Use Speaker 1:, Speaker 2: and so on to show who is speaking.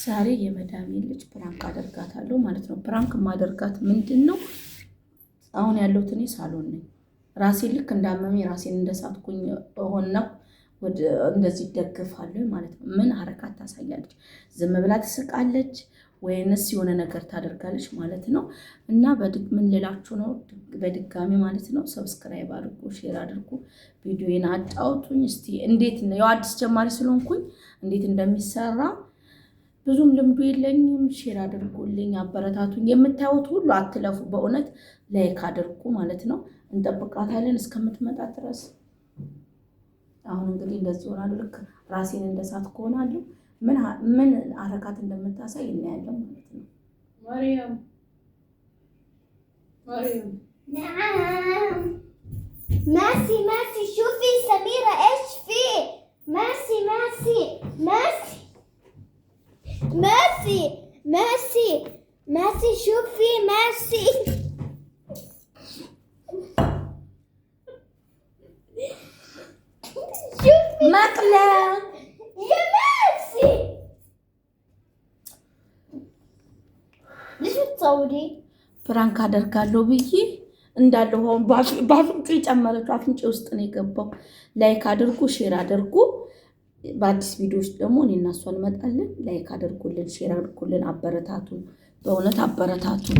Speaker 1: ዛሬ የመዳሜ ልጅ ፕራንክ አደርጋታለሁ ማለት ነው። ፕራንክ ማደርጋት ምንድነው? አሁን ያለሁት እኔ ሳሎን ነኝ። ራሴን ልክ እንዳመመኝ ራሴን እንደሳትኩኝ ሆነ ወደ እንደዚህ ደግፋለሁ ማለት ነው። ምን አረካት ታሳያለች? ዝም ብላ ትስቃለች ወይንስ የሆነ ነገር ታደርጋለች ማለት ነው። እና ምን ልላችሁ ነው በድጋሚ ማለት ነው። ሰብስክራይብ አድርጉ፣ ሼር አድርጉ፣ ቪዲዮዬን አጫውቱኝ። እስቲ እንዴት ነው ያው አዲስ ጀማሪ ስለሆንኩኝ እንዴት እንደሚሰራ ብዙም ልምዱ የለኝም። ሼር አድርጉልኝ፣ አበረታቱኝ። የምታዩት ሁሉ አትለፉ፣ በእውነት ላይክ አድርጉ ማለት ነው። እንጠብቃታለን እስከምትመጣ ድረስ። አሁን እንግዲህ እንደዚህ ሆናለሁ። ልክ ራሴን እንደሳት ከሆናለሁ ምን አረካት እንደምታሳይ እናያለን ማለት ነው።
Speaker 2: مريم
Speaker 3: نعم ماسي شوفي سميرة ايش في ماسي شوفي ماسي شوفي
Speaker 1: مقلة
Speaker 3: يا ماسي ليش بتصوري؟
Speaker 1: ፕራንክ አደርጋለሁ ብዬ እንዳለው አሁን በአፍንጫ የጨመረችው አፍንጫ ውስጥ ነው የገባው። ላይክ አድርጉ፣ ሼር አድርጉ። በአዲስ ቪዲዮ ውስጥ ደግሞ እኔ እና እሷ እንመጣለን። ላይክ አድርጉልን፣ ሼር አድርጉልን፣ አበረታቱን። በእውነት አበረታቱን።